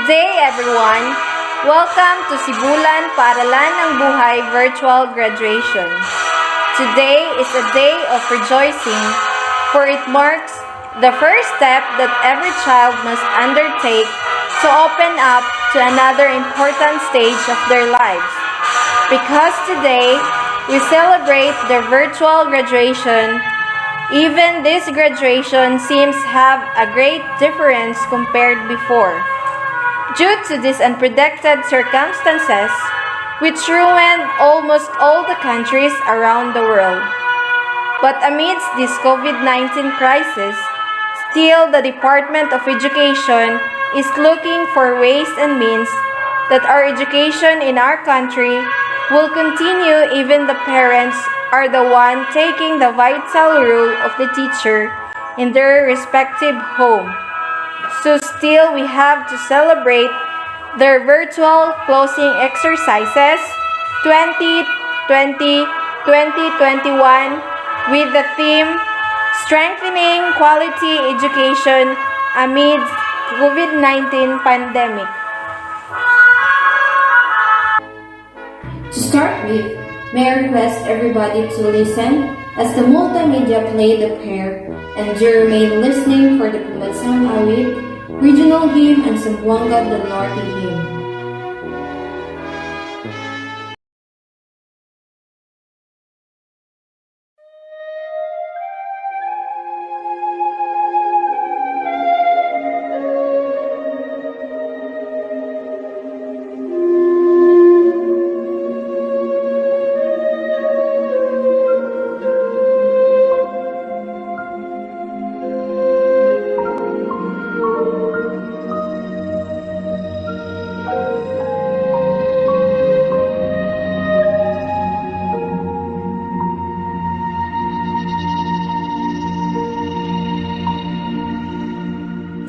Good day everyone! Welcome to Sibulan, Paaralan ng Buhay virtual graduation. Today is a day of rejoicing, for it marks the first step that every child must undertake to open up to another important stage of their lives. Because today, we celebrate their virtual graduation, even this graduation seems to have a great difference compared before. Due to these unpredicted circumstances, which ruined almost all the countries around the world. But amidst this COVID-19 crisis, still the Department of Education is looking for ways and means that our education in our country will continue even the parents are the one taking the vital role of the teacher in their respective home. So still we have to celebrate their virtual closing exercises 2020-2021 with the theme Strengthening Quality Education Amidst COVID-19 Pandemic. To start with, may I request everybody to listen as the multimedia play the prayer and you remain listening for the Pumbansang Awit, Regional Hymn, and Zamboanga del Norte Hymn.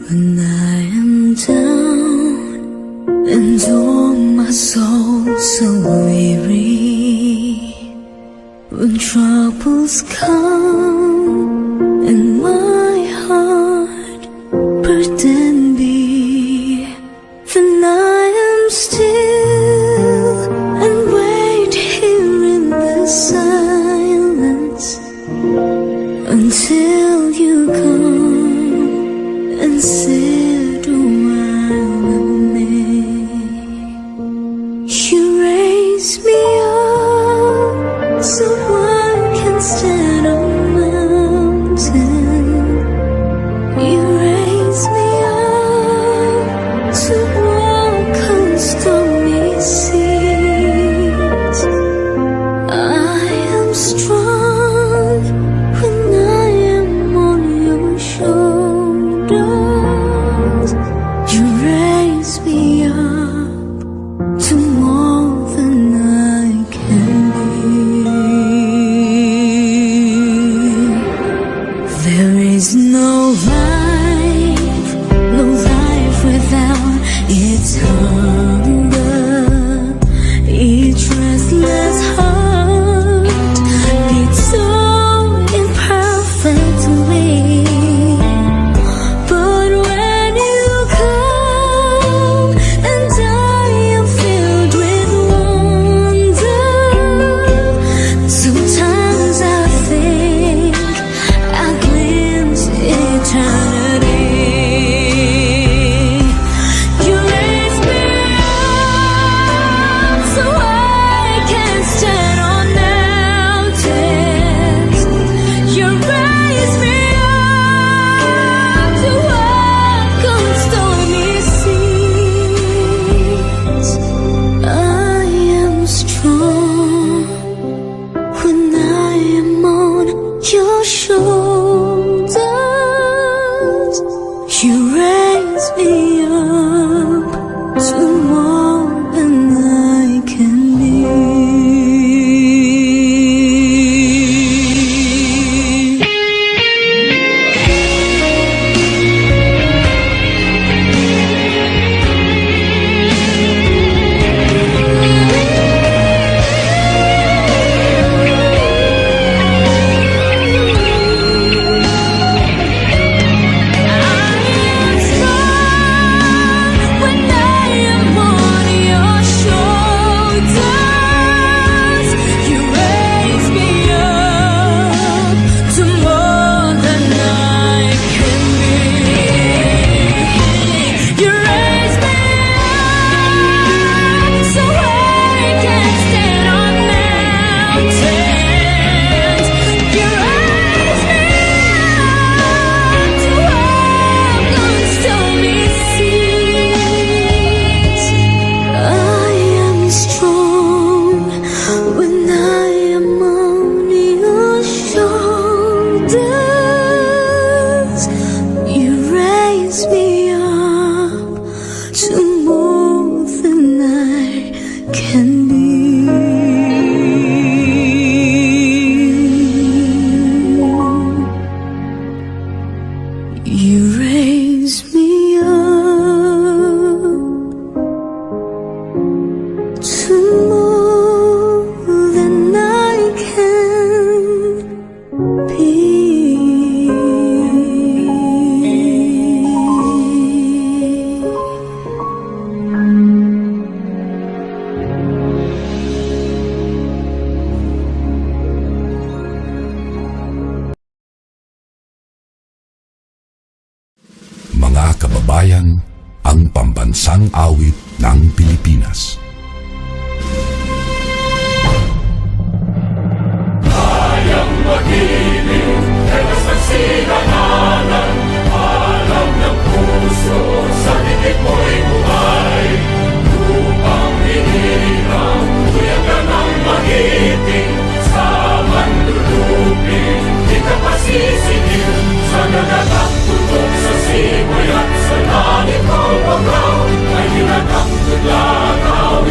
When I am down and oh my soul so weary, when troubles come and my heart burden be, then I am still and wait here in the silence until you come and sit a while with me. You raise me up so I can stand on mountain mountains. You raise me up to walk on stormy seas. I am strong when I am on your shoulders. You raise me up to more than I can be. You raise me up to more than I can be. Mga kababayan, ang pambansang awit ng Pilipinas. Kayang mag-ibig, telas ng sinanalan, alam ng puso, sa dikit mo'y buhay. Lupang hinirang, tuyak ka ng magiting, sa manlulupin, di ka pasisingil, sa nagatak tutok sa simoy at sa langit mo pagaw, ay hinatang tudlakaw,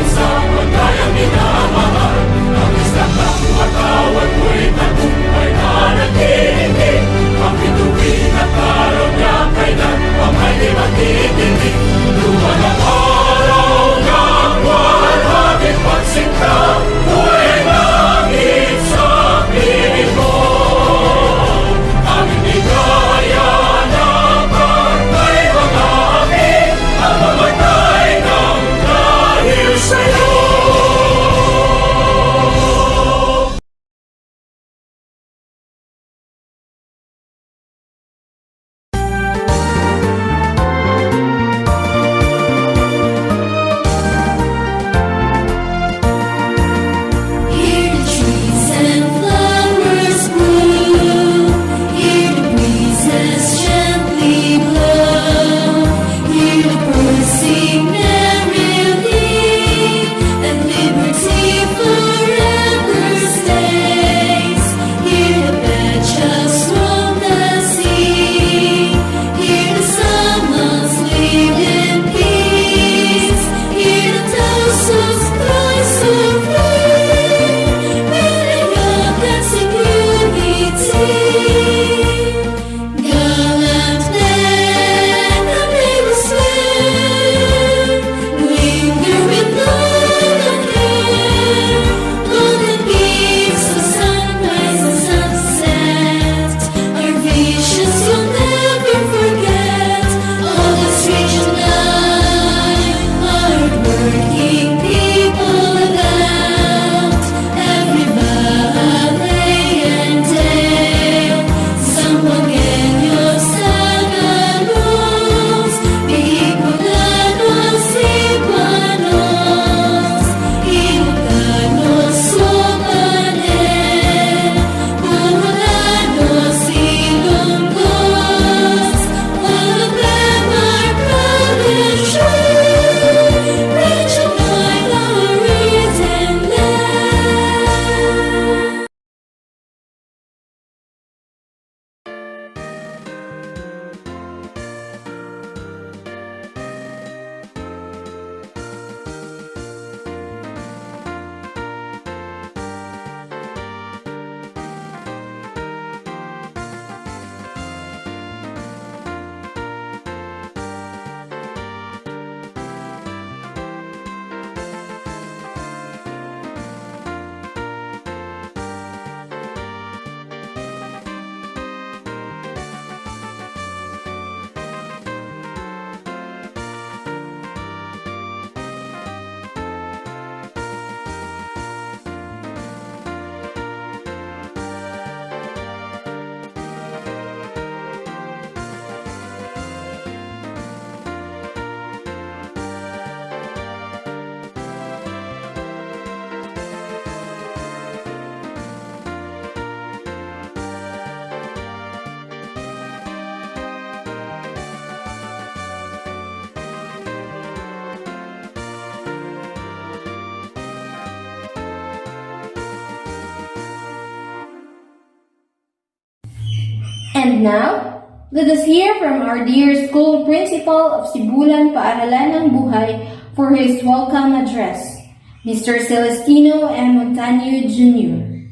And now, let us hear from our dear school principal of Sibulan, Paaralan ng Buhay for his welcome address, Mr. Celestino M. Montaño Jr.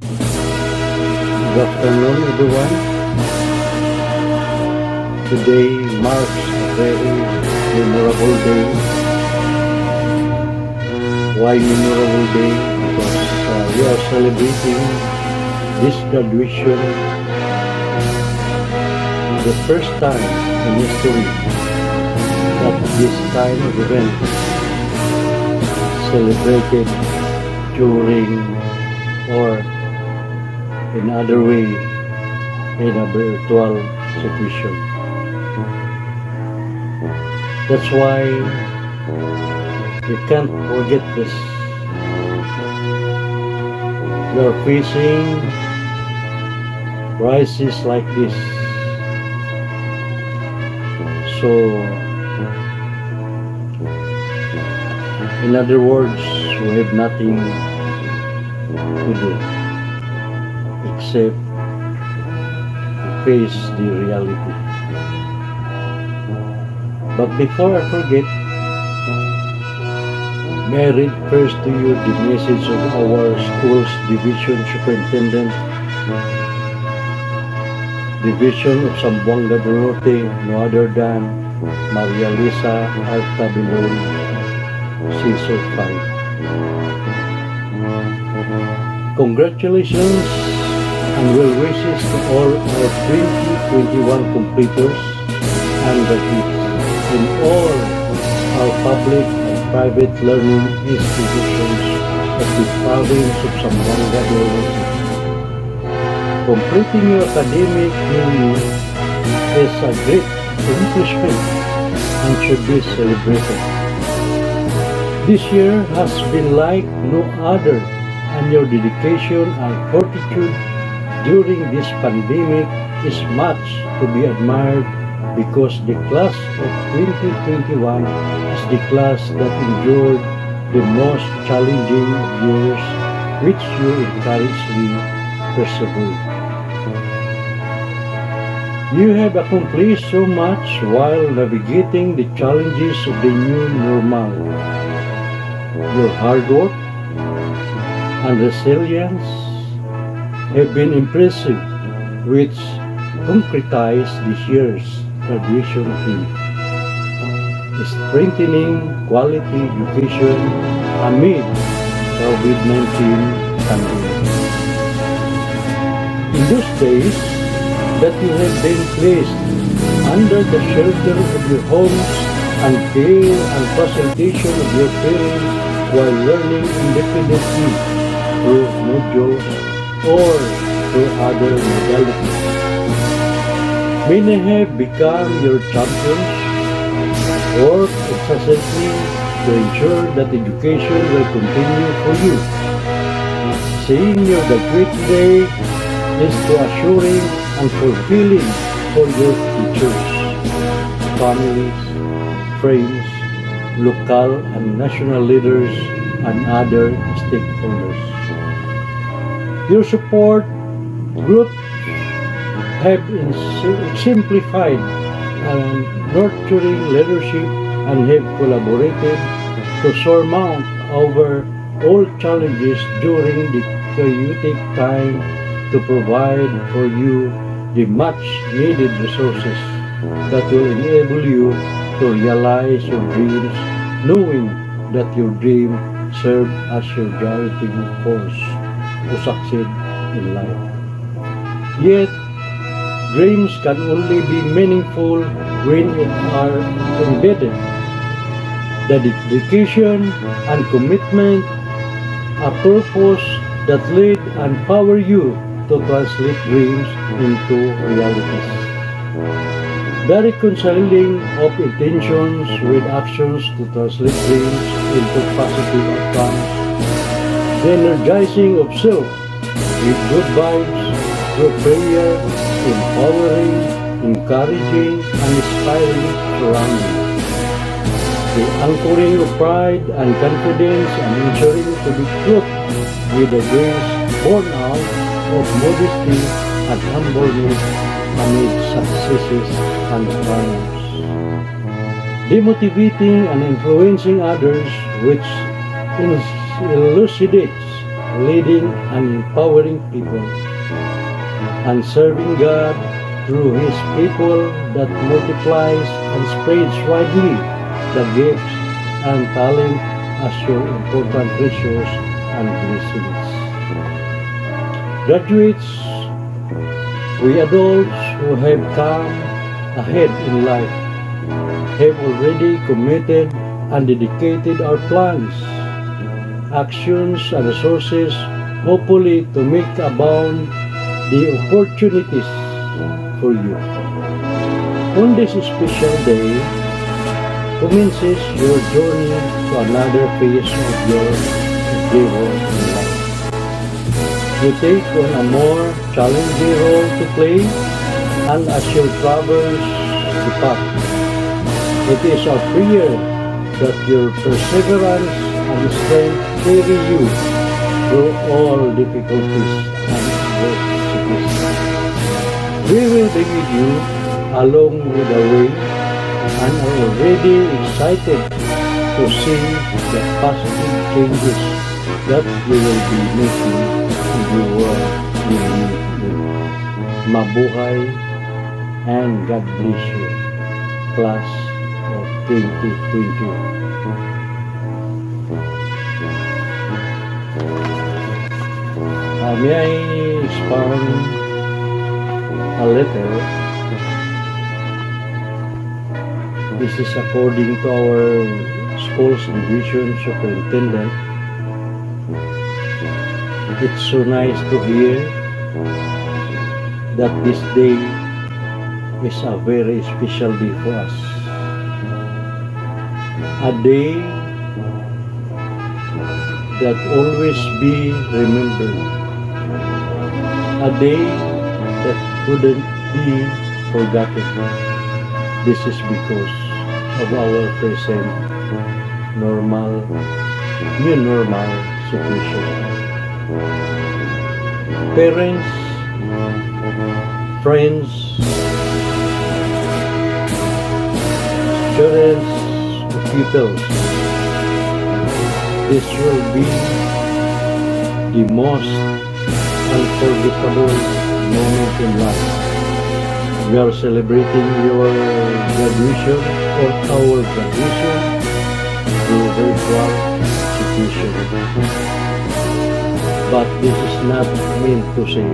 Good afternoon, everyone. Today marks a very memorable day. Why memorable day? Because we are celebrating this graduation, the first time in history that this kind of event celebrated during or in other way in a virtual situation. That's why we can't forget this. We are facing crises like this. So, in other words, we have nothing to do except to face the reality. But before I forget, may I read first to you the message of our school's division superintendent, Division of Zamboanga del Norte, no other than Maria Lisa Altabilon, CISO 5. Congratulations and well wishes to all our 2021 completers and graduates in all our public and private learning institutions of the province of Zamboanga del Norte. Completing your academic year is a great accomplishment and should be celebrated. This year has been like no other, and your dedication and fortitude during this pandemic is much to be admired, because the class of 2021 is the class that endured the most challenging years, which you encouragingly persevered. You have accomplished so much while navigating the challenges of the new normal. Your hard work and resilience have been impressive, which concretized this year's graduation theme: strengthening quality education amid COVID-19 pandemic. In those days that you have been placed under the shelter of your homes and care and facilitation of your parents while learning independently through modules or through other modalities. Many have become your champions, work incessantly to ensure that education will continue for you. Seeing your graduate today is so assuring and fulfilling for your teachers, families, friends, local and national leaders, and other stakeholders. Your support groups have exemplified and nurturing leadership and have collaborated to surmount over all challenges during the chaotic time to provide for you the much needed resources that will enable you to realize your dreams, knowing that your dream serve as your guiding force to succeed in life. Yet, dreams can only be meaningful when they are embedded. The dedication and commitment, a purpose that lead and power you to translate dreams into realities. The reconciling of intentions with actions to translate dreams into positive outcomes. The energizing of self with good vibes through prayer, empowering, encouraging, and inspiring surroundings. The anchoring of pride and confidence and ensuring to be clothed with the grace born out of modesty and humbleness amid successes and triumphs. Demotivating and influencing others, which elucidates leading and empowering people, and serving God through His people that multiplies and spreads widely the gifts and talent as your important resource and blessings. Graduates, we adults who have come ahead in life have already committed and dedicated our plans, actions, and resources, hopefully to make abound the opportunities for you. On this special day, commences your journey to another phase of your endeavor in life. You take on a more challenging role to play, and as your travels the path, it is our prayer that your perseverance and strength carry you through all difficulties and adversities. We will be with you along with the way and are already excited to see the positive changes that you will be making in the world we live in. Mabuhay and God bless you, class of 2020. May I expound a letter? This is according to our school's division superintendent. It's so nice to hear that this day is a very special day for us. A day that always be remembered. A day that couldn't be forgotten. This is because of our present new normal situation. Parents, friends, students, pupils, this will be the most unforgettable moment in life. We are celebrating your graduation or our graduation through virtual institution. But this is not meant to say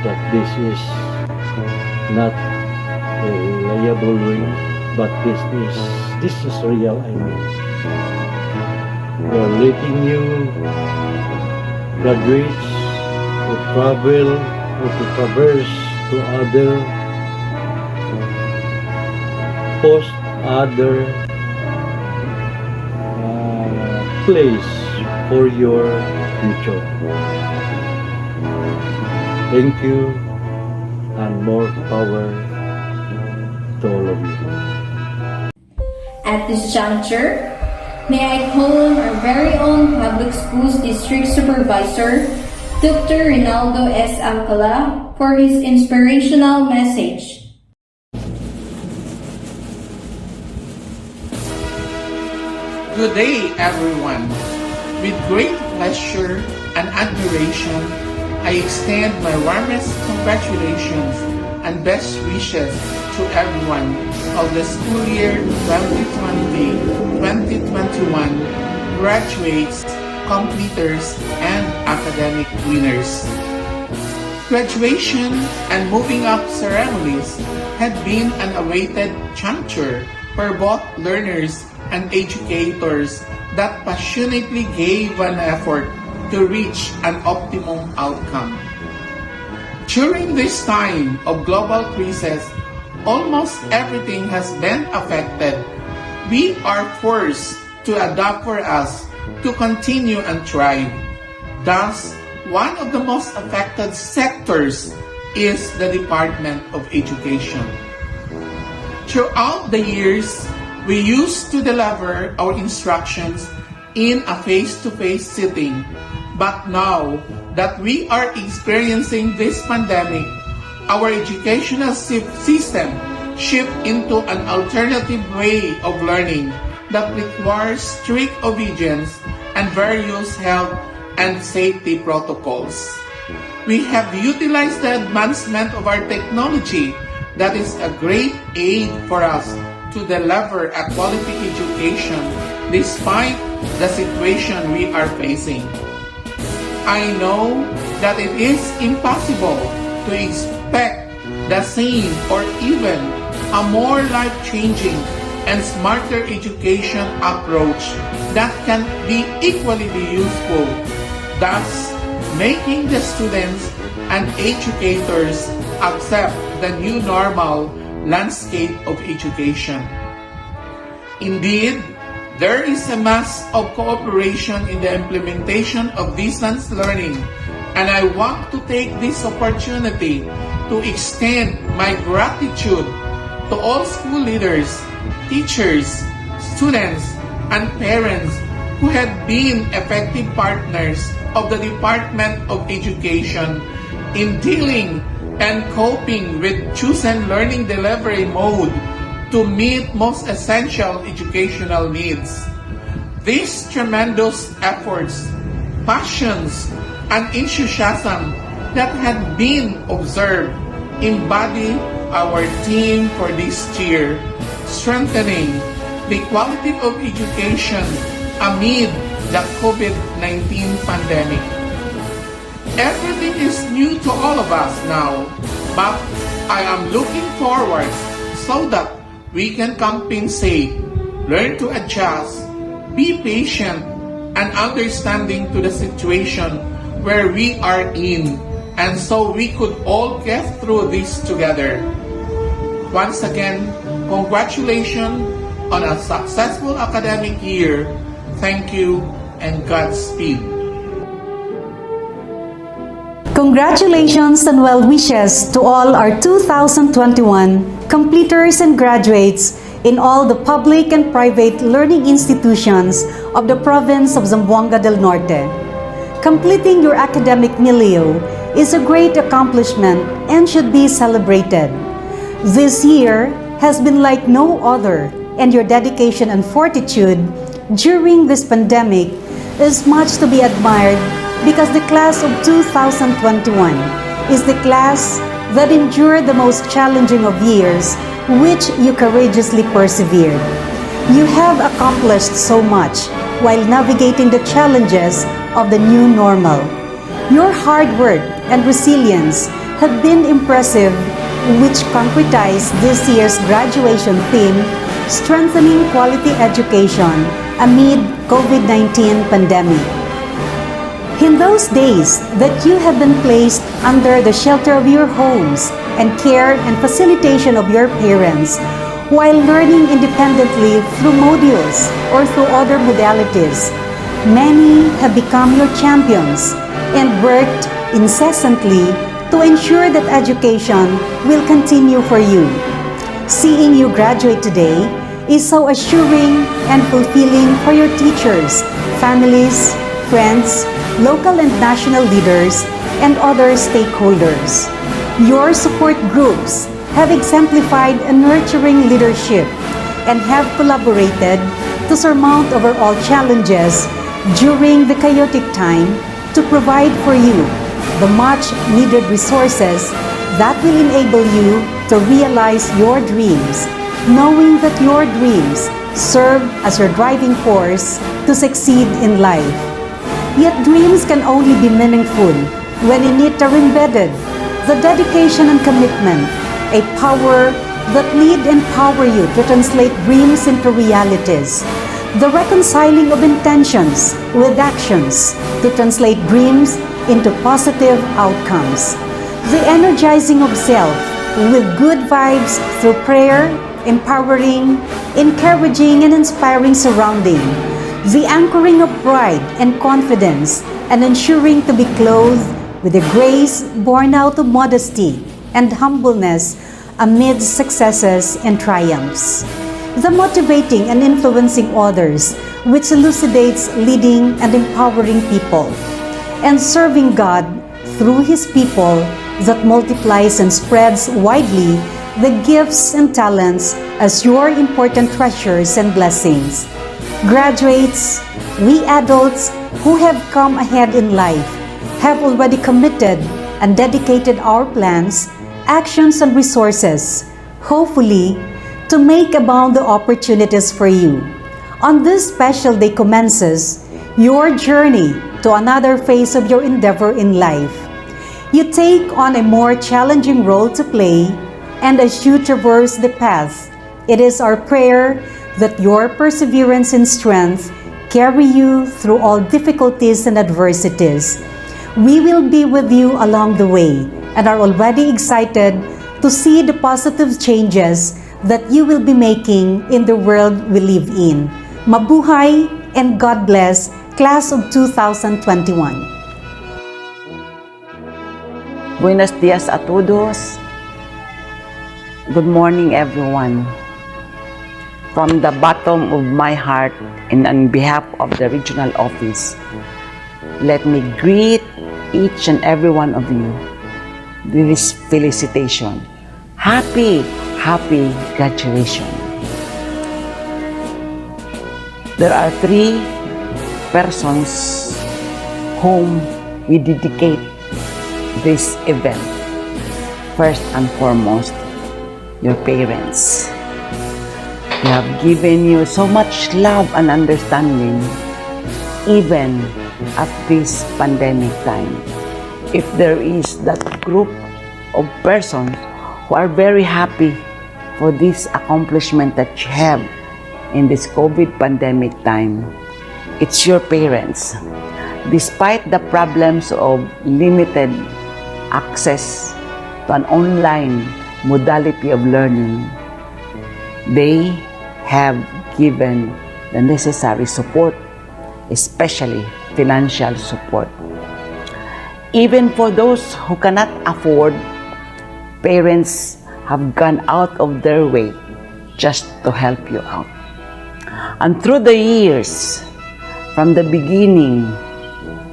that this is not a reliable way, but this is real, I mean. We are letting you graduates to travel or to traverse to other place for your future. Thank you and more power to all of you. At this juncture, may I call on our very own Public Schools District Supervisor, Dr. Rinaldo S. Alcala, for his inspirational message. Good day, everyone. With great pleasure and admiration, I extend my warmest congratulations and best wishes to everyone of the school year 2020-2021 graduates, completers, and academic winners. Graduation and moving up ceremonies had been an awaited juncture for both learners and educators that passionately gave an effort to reach an optimum outcome. During this time of global crisis, almost everything has been affected. We are forced to adapt for us to continue and thrive. Thus, one of the most affected sectors is the Department of Education. Throughout the years, we used to deliver our instructions in a face-to-face setting, but now that we are experiencing this pandemic, our educational system shift into an alternative way of learning that requires strict obedience and various health and safety protocols. We have utilized the advancement of our technology that is a great aid for us to deliver a quality education despite the situation we are facing. I know that it is impossible to expect the same or even a more life-changing and smarter education approach that can be equally useful, thus making the students and educators accept the new normal landscape of education. Indeed, there is a mass of cooperation in the implementation of distance learning, and I want to take this opportunity to extend my gratitude to all school leaders, teachers, students, and parents who have been effective partners of the Department of Education in dealing and coping with chosen learning delivery mode to meet most essential educational needs. These tremendous efforts, passions, and enthusiasm that had been observed embody our theme for this year, strengthening the quality of education amid the COVID-19 pandemic. Everything is new to all of us now, but I am looking forward so that we can compensate, learn to adjust, be patient, and understanding to the situation where we are in, and so we could all get through this together. Once again, congratulations on a successful academic year. Thank you and Godspeed. Congratulations and well wishes to all our 2021 completers and graduates in all the public and private learning institutions of the province of Zamboanga del Norte. Completing your academic milieu is a great accomplishment and should be celebrated. This year has been like no other, and your dedication and fortitude during this pandemic is much to be admired because the class of 2021 is the class that endured the most challenging of years, which you courageously persevered. You have accomplished so much while navigating the challenges of the new normal. Your hard work and resilience have been impressive, which concretized this year's graduation theme, strengthening quality education amid COVID-19 pandemic. In those days that you have been placed under the shelter of your homes and care and facilitation of your parents, while learning independently through modules or through other modalities, many have become your champions and worked incessantly to ensure that education will continue for you. Seeing you graduate today is so assuring and fulfilling for your teachers, families, friends, local and national leaders, and other stakeholders. Your support groups have exemplified a nurturing leadership and have collaborated to surmount overall challenges during the chaotic time to provide for you the much needed resources that will enable you to realize your dreams, knowing that your dreams serve as your driving force to succeed in life. Yet dreams can only be meaningful when in it are embedded the dedication and commitment, a power that lead and power you to translate dreams into realities, the reconciling of intentions with actions to translate dreams into positive outcomes, the energizing of self with good vibes through prayer, empowering, encouraging, and inspiring surrounding, the anchoring of pride and confidence, and ensuring to be clothed with a grace born out of modesty and humbleness amidst successes and triumphs. The motivating and influencing others, which elucidates leading and empowering people. and serving God through His people that multiplies and spreads widely the gifts and talents as your important treasures and blessings. Graduates, we adults who have come ahead in life have already committed and dedicated our plans, actions, and resources, hopefully, to make abound the opportunities for you. On this special day commences your journey to another phase of your endeavor in life. You take on a more challenging role to play, and as you traverse the path, it is our prayer that your perseverance and strength carry you through all difficulties and adversities. We will be with you along the way and are already excited to see the positive changes that you will be making in the world we live in. Mabuhay and God bless, Class of 2021. Buenos dias a todos. Good morning, everyone. From the bottom of my heart and on behalf of the regional office, let me greet each and every one of you with this felicitation. Happy graduation. There are 3 persons whom we dedicate this event. First and foremost, your parents. They have given you so much love and understanding even at this pandemic time. If there is that group of persons who are very happy for this accomplishment that you have in this COVID pandemic time, it's your parents. Despite the problems of limited access to an online modality of learning, they have given the necessary support, especially financial support. Even for those who cannot afford, parents have gone out of their way just to help you out. And through the years, from the beginning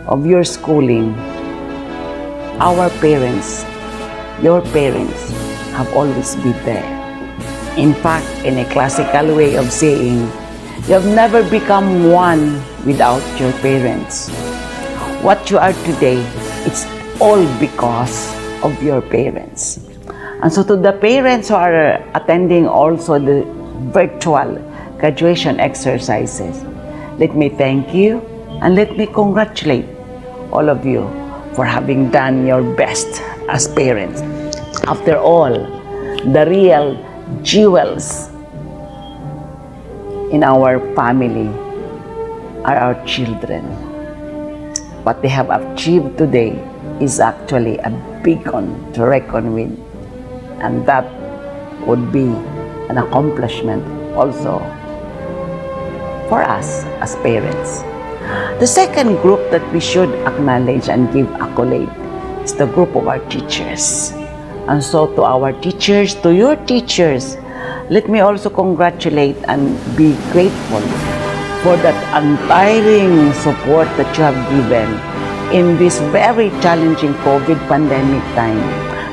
of your schooling, our parents, your parents, have always been there. In fact, in a classical way of saying, you have never become one without your parents. What you are today, it's all because of your parents. And so to the parents who are attending also the virtual graduation exercises, let me thank you and let me congratulate all of you for having done your best as parents. After all, the real jewels in our family are our children. What they have achieved today is actually a beacon to reckon with, and that would be an accomplishment also for us as parents. The second group that we should acknowledge and give accolade is the group of our teachers. And so to our teachers, to your teachers, let me also congratulate and be grateful for that untiring support that you have given in this very challenging COVID pandemic time.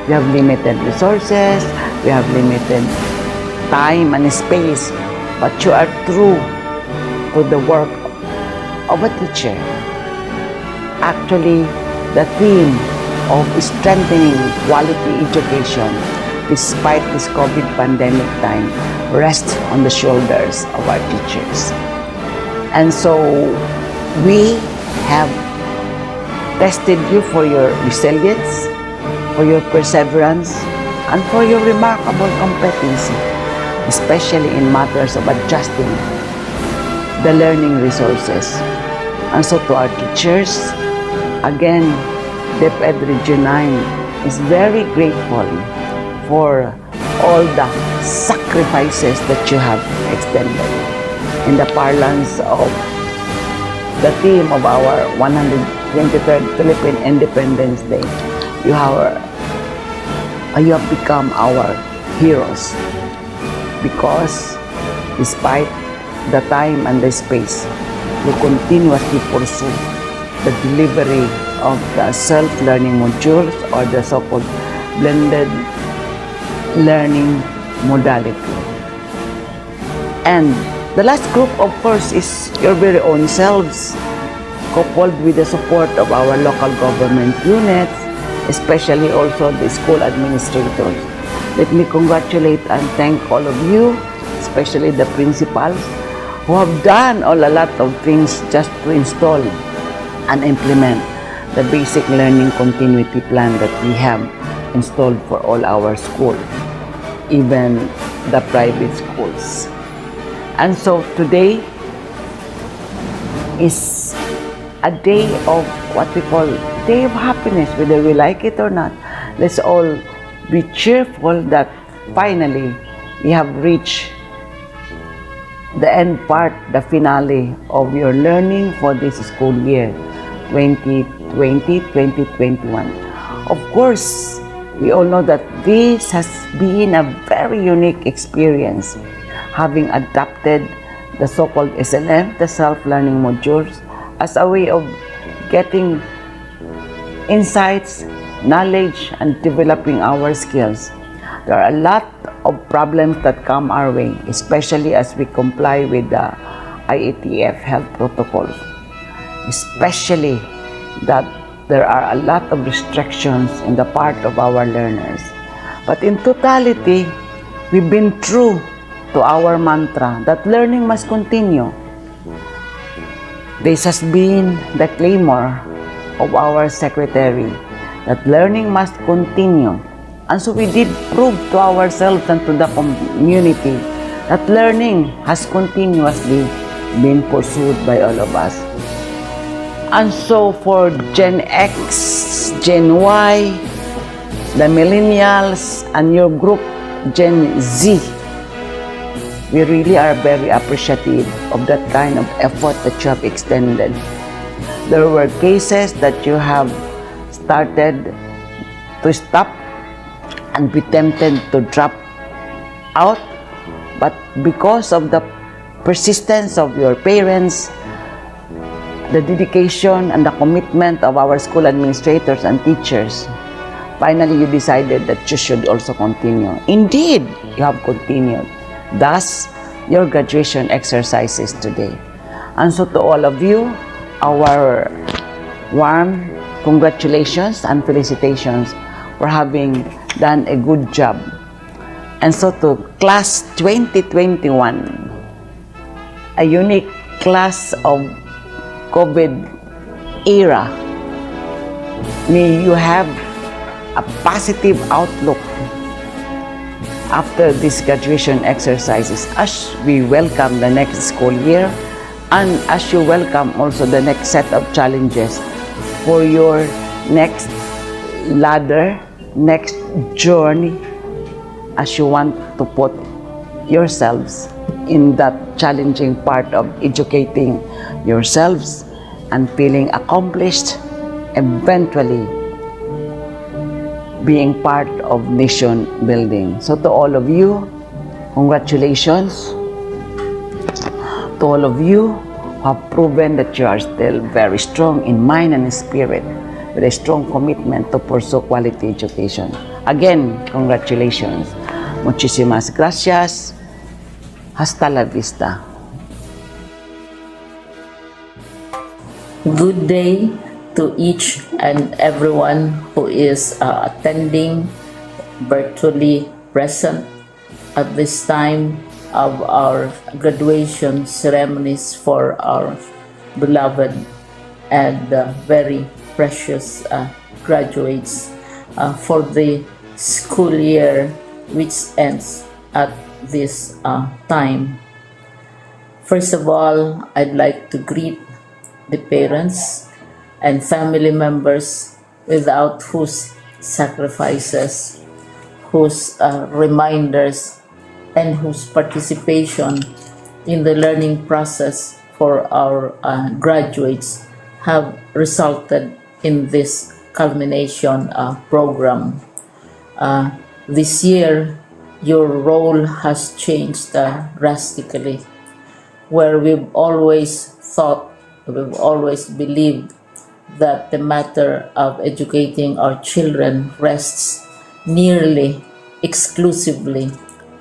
We have limited resources, we have limited time and space, but you are true to the work of a teacher. Actually, the theme of strengthening quality education despite this COVID pandemic time rests on the shoulders of our teachers. And so we have tested you for your resilience, for your perseverance, and for your remarkable competency, especially in matters of adjusting the learning resources. And so to our teachers, again, DepEd Region 9 is very grateful for all the sacrifices that you have extended. In the parlance of the theme of our 123rd Philippine Independence Day, you have become our heroes, because despite the time and the space, you continuously pursue the delivery of the self-learning modules or the so-called blended learning modality. And the last group, of course, is your very own selves, coupled with the support of our local government units, especially also the school administrators. Let me congratulate and thank all of you, especially the principals, who have done a lot of things just to install and implement the basic learning continuity plan that we have installed for all our schools, even the private schools. And so today is a day of what we call day of happiness, whether we like it or not. Let's all be cheerful that finally we have reached the end part, the finale of your learning for this school year 2020-2021. Of course, we all know that this has been a very unique experience, having adapted the so-called SLM, the self-learning modules, as a way of getting insights, knowledge, and developing our skills. There are a lot of problems that come our way, especially as we comply with the IATF health protocols, especially that there are a lot of restrictions in the part of our learners. But in totality, we've been true to our mantra that learning must continue. This has been the clamor of our secretary, that learning must continue. And so we did prove to ourselves and to the community that learning has continuously been pursued by all of us. And so for Gen X, Gen Y, the millennials, and your group, Gen Z, we really are very appreciative of that kind of effort that you have extended. There were cases that you have started to stop and be tempted to drop out, but because of the persistence of your parents, the dedication and the commitment of our school administrators and teachers, finally you decided that you should also continue. Indeed, you have continued. Thus, your graduation exercises today. And so to all of you, our warm congratulations and felicitations for having done a good job. And so to class 2021, a unique class of COVID era, may you have a positive outlook after these graduation exercises as we welcome the next school year, and as you welcome also the next set of challenges for your next ladder, next journey, as you want to put yourselves in that challenging part of educating yourselves and feeling accomplished, eventually being part of nation building. So to all of you, congratulations. To all of you who have proven that you are still very strong in mind and spirit, with a strong commitment to pursue quality education. Again, congratulations. Muchísimas gracias. Hasta la vista. Good day to each and everyone who is attending virtually present at this time of our graduation ceremonies for our beloved and very precious graduates for the school year which ends at this time. First of all, I'd like to greet the parents and family members without whose sacrifices, whose reminders, and whose participation in the learning process for our graduates have resulted in this culmination program. This year, your role has changed drastically, where we've always thought, we've always believed that the matter of educating our children rests nearly exclusively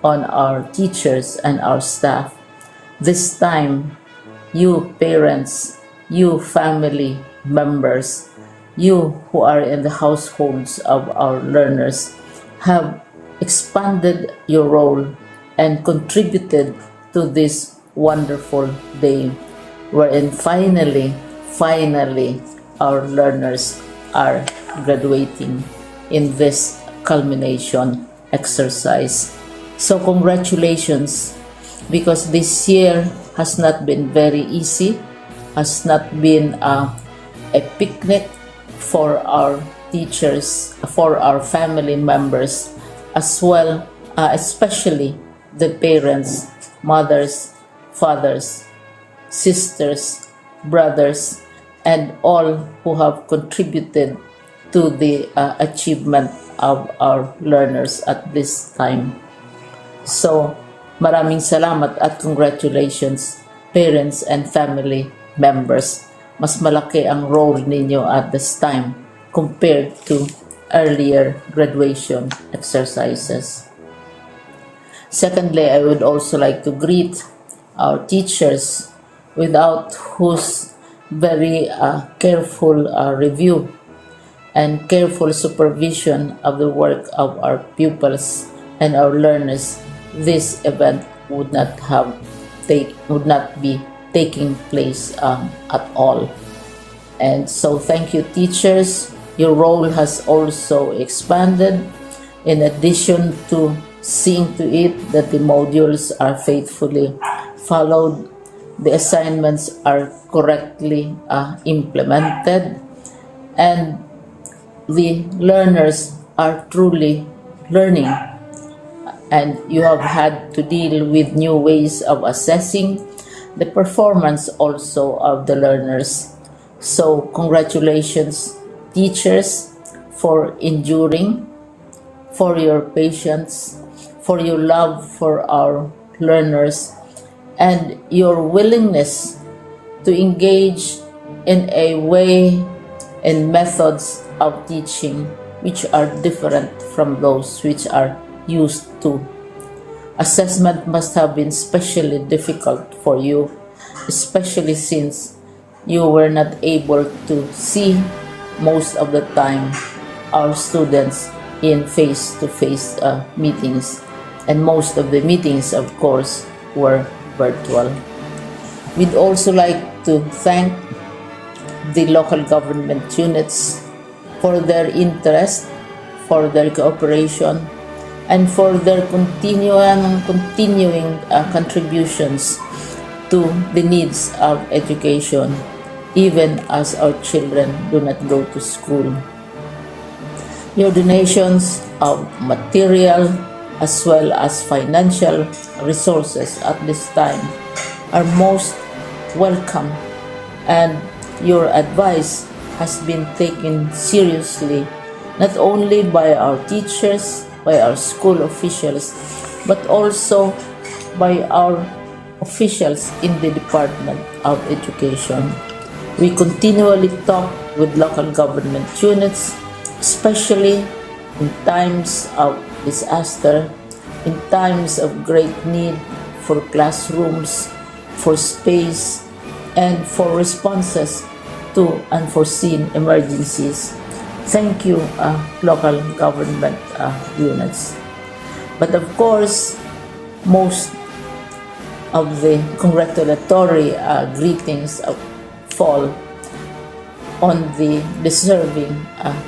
on our teachers and our staff. This time, you parents, you family members, you who are in the households of our learners have expanded your role and contributed to this wonderful day wherein finally our learners are graduating in this culmination exercise. So congratulations, because this year has not been very easy, has not been a picnic for our teachers, for our family members, as well, especially the parents, mothers, fathers, sisters, brothers, and all who have contributed to the achievement of our learners at this time. So, maraming salamat at congratulations, parents and family members. Mas malaki ang role ninyo at this time compared to earlier graduation exercises. Secondly, I would also like to greet our teachers, without whose very careful review and careful supervision of the work of our pupils and our learners, this event would not be taking place at all. And so thank you, teachers. Your role has also expanded, in addition to seeing to it that the modules are faithfully followed, the assignments are correctly implemented, and the learners are truly learning. And you have had to deal with new ways of assessing the performance also of the learners. So congratulations, teachers, for enduring, for your patience, for your love for our learners, and your willingness to engage in a way and methods of teaching which are different from those which are used to. Assessment must have been especially difficult for you, especially since you were not able to see most of the time our students in face-to-face meetings, and most of the meetings, of course, were virtual. We'd also like to thank the local government units for their interest, for their cooperation, and for their continuing contributions to the needs of education, even as our children do not go to school. Your donations of material as well as financial resources at this time are most welcome, and your advice has been taken seriously not only by our teachers, by our school officials, but also by our officials in the Department of Education. We continually talk with local government units, especially in times of disaster, in times of great need for classrooms, for space, and for responses to unforeseen emergencies. Thank you, local government units. But of course, most of the congratulatory greetings fall on the deserving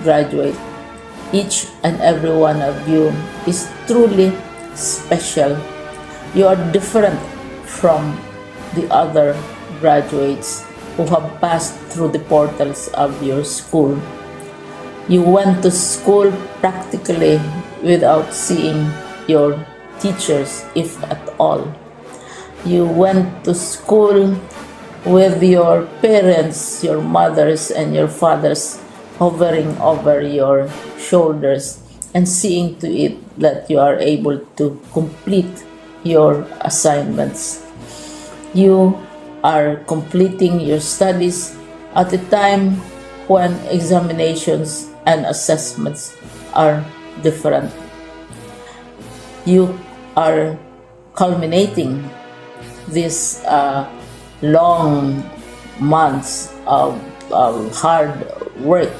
graduate. Each and every one of you is truly special. You are different from the other graduates who have passed through the portals of your school. You went to school practically without seeing your teachers, if at all. You went to school with your parents, your mothers, and your fathers hovering over your shoulders and seeing to it that you are able to complete your assignments. You are completing your studies at a time when examinations and assessments are different. You are culminating these long months of hard work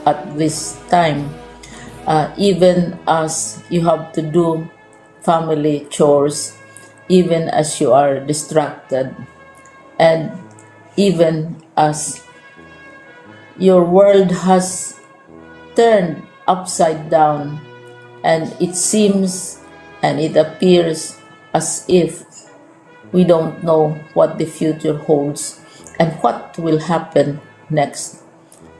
at this time, even as you have to do family chores, even as you are distracted, and even as your world has turned upside down, and it seems and it appears as if we don't know what the future holds and what will happen next.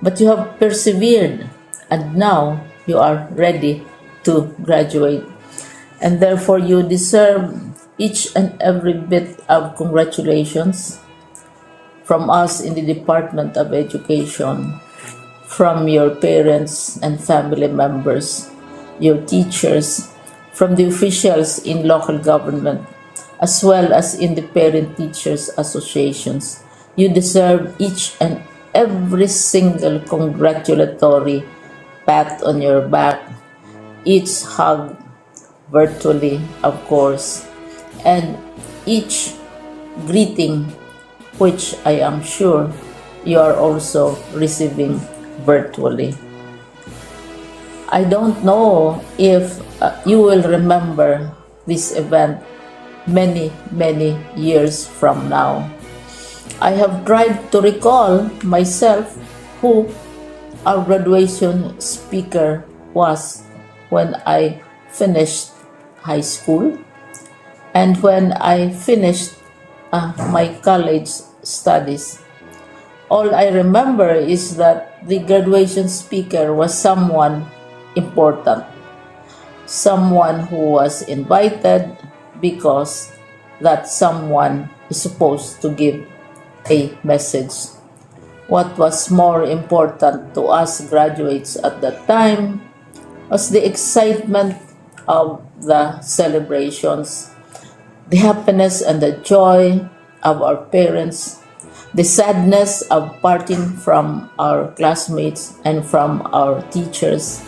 But you have persevered, and now you are ready to graduate. And therefore, you deserve each and every bit of congratulations from us in the Department of Education, from your parents and family members, your teachers, from the officials in local government, as well as in the Parent Teachers Associations. You deserve each and every single congratulatory pat on your back, each hug, virtually of course, and each greeting, which I am sure you are also receiving virtually. I don't know if you will remember this event many years from now. I have tried to recall myself who our graduation speaker was when I finished high school and when I finished my college studies. All I remember is that the graduation speaker was someone important, someone who was invited because that someone is supposed to give a message. What was more important to us graduates at that time was the excitement of the celebrations, the happiness and the joy of our parents, the sadness of parting from our classmates and from our teachers,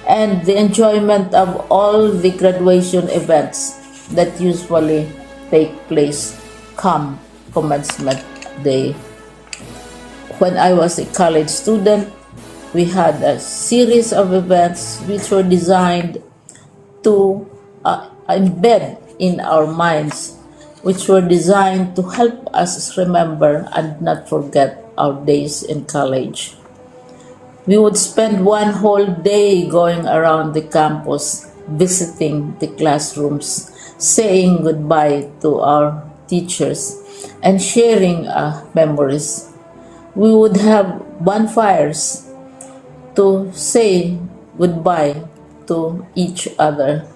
and the enjoyment of all the graduation events that usually take place come commencement day. When I was a college student, we had a series of events which were designed to embed in our minds, which were designed to help us remember and not forget our days in college. We would spend one whole day going around the campus, visiting the classrooms, saying goodbye to our teachers, and sharing memories. We would have bonfires to say goodbye to each other.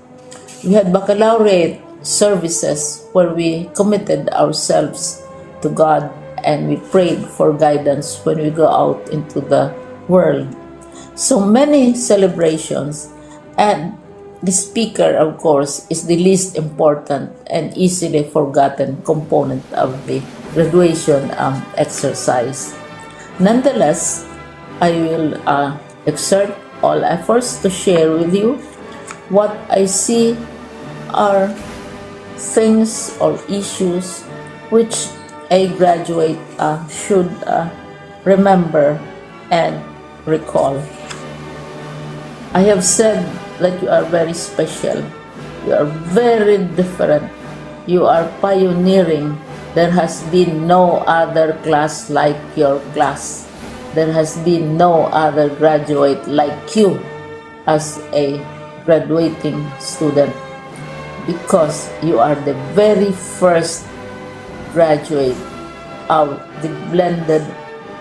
We had baccalaureate services where we committed ourselves to God and we prayed for guidance when we go out into the world. So many celebrations, and the speaker, of course, is the least important and easily forgotten component of the graduation exercise. Nonetheless, I will exert all efforts to share with you what I see are things or issues which a graduate should remember and recall. I have said that you are very special. You are very different. You are pioneering. There has been no other class like your class. There has been no other graduate like you as a graduating student, because you are the very first graduate of the blended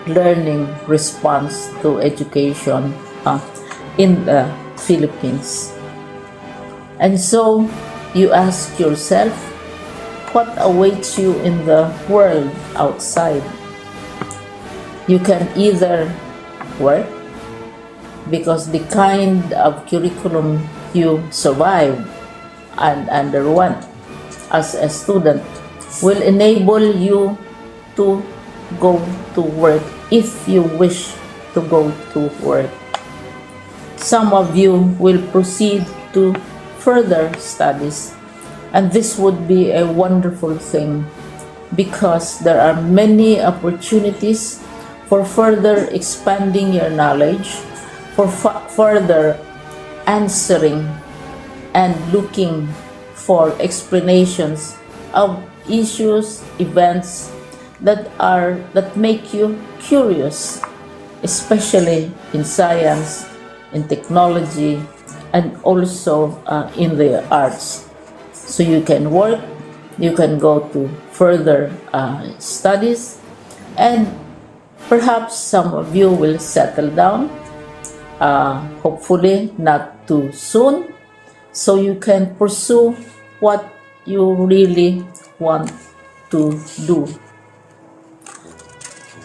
learning response to education in the Philippines. And so you ask yourself, what awaits you in the world outside? You can either work, because the kind of curriculum you survive and underwent as a student will enable you to go to work if you wish to go to work. Some of you will proceed to further studies, and this would be a wonderful thing because there are many opportunities for further expanding your knowledge, for further answering and looking for explanations of issues, events that make you curious, especially in science, in technology, and also in the arts. So you can work, you can go to further studies, and perhaps some of you will settle down, hopefully not too soon, so you can pursue what you really want to do.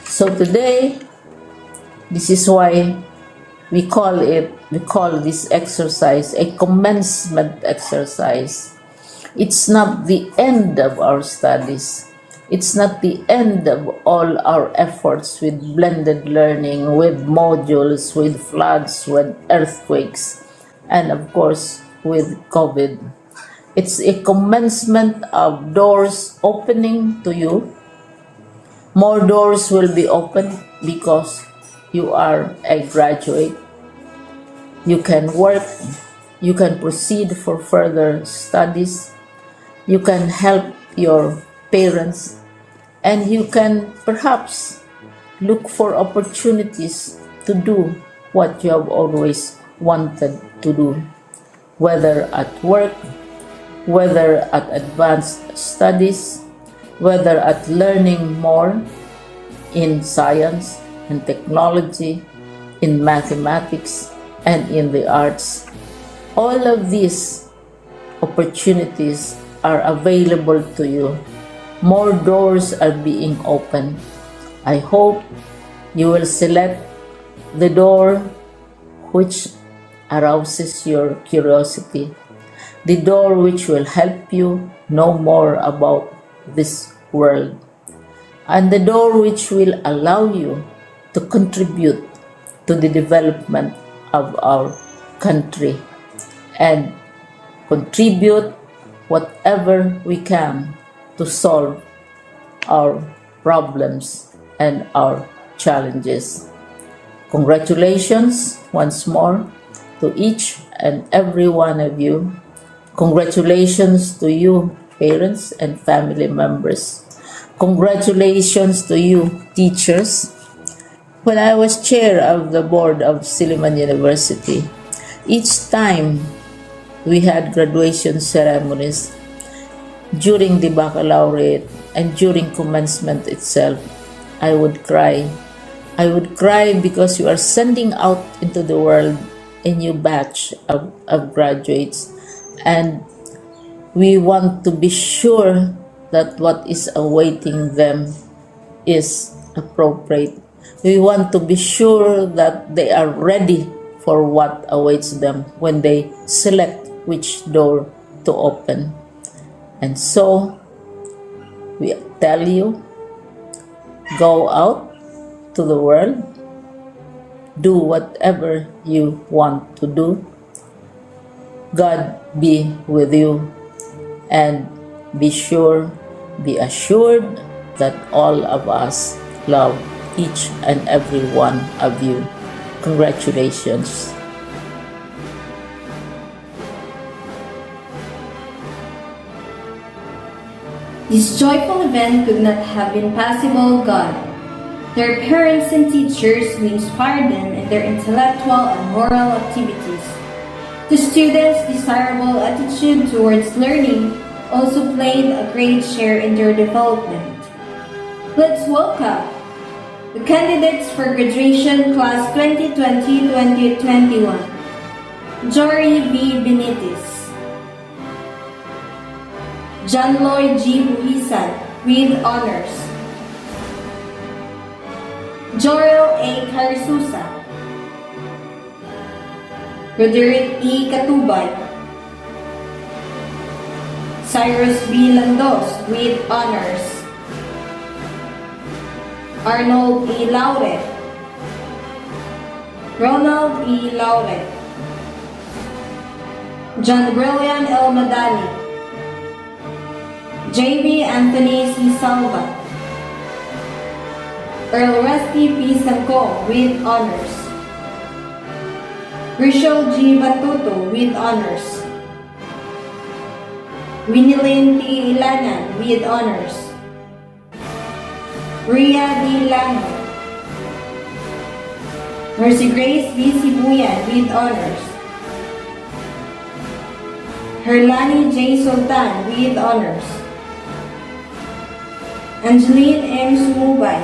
So today, this is why we call this exercise a commencement exercise. It's not the end of our studies. It's not the end of all our efforts with blended learning, with modules, with floods, with earthquakes, and of course with COVID. It's a commencement of doors opening to you. More doors will be opened because you are a graduate. You can work, you can proceed for further studies, you can help your parents, and you can perhaps look for opportunities to do what you have always wanted to do, whether at work, whether at advanced studies, whether at learning more in science and technology, in mathematics, and in the arts. All of these opportunities are available to you. More doors are being opened. I hope you will select the door which arouses your curiosity, the door which will help you know more about this world, and the door which will allow you to contribute to the development of our country and contribute whatever we can to solve our problems and our challenges. Congratulations once more to each and every one of you. Congratulations to you, parents and family members. Congratulations to you, teachers. When I was chair of the board of Sibulan University, each time we had graduation ceremonies, during the baccalaureate and during commencement itself, I would cry. I would cry because you are sending out into the world a new batch of graduates, and we want to be sure that what is awaiting them is appropriate. We want to be sure that they are ready for what awaits them when they select which door to open. And so, we tell you, go out to the world, do whatever you want to do. God be with you, and be assured that all of us love each and every one of you. Congratulations. This joyful event could not have been possible without their parents and teachers who inspired them in their intellectual and moral activities. The students' desirable attitude towards learning also played a great share in their development. Let's welcome the candidates for graduation class 2020-2021. Jory V. Benitez, John Lloyd G. Buhisan with honors, Jorel A. Carisusa, Roderick E. Katubay, Cyrus B. Landos with honors, Arnold E. Laure, Ronald E. Lauret, John Brillian L. Madani, J.B. Anthony C. Salva, Earl Rusty P. Sanko with honors, Rachel G. Batuto with honors, Winilyn T. Ilanan with honors, Ria D. Lango, Mercy Grace V. Sibulan with honors, Herlani J. Sultan with honors, Angeline M. Sumubay,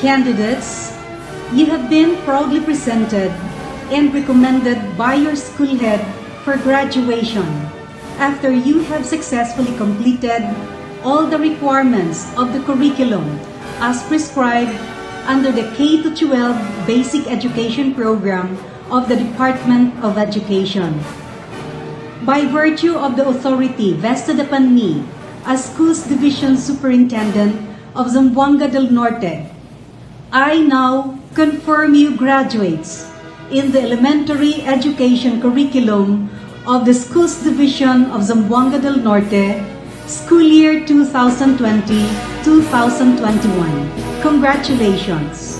Candidates, you have been proudly presented and recommended by your school head for graduation after you have successfully completed all the requirements of the curriculum as prescribed under the K-12 Basic Education Program of the Department of Education. By virtue of the authority vested upon me as Schools Division Superintendent of Zamboanga del Norte, I now confirm you graduates in the elementary education curriculum of the Schools Division of Zamboanga del Norte, school year 2020-2021. Congratulations!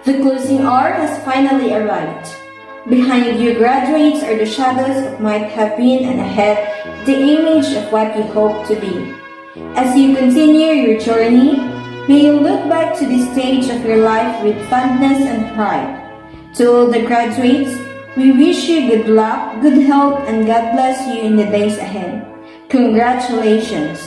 The closing hour has finally arrived. Behind you graduates are the shadows of might have been, and ahead the image of what you hope to be. As you continue your journey, may you look back to this stage of your life with fondness and pride. To all the graduates, we wish you good luck, good health, and God bless you in the days ahead. Congratulations!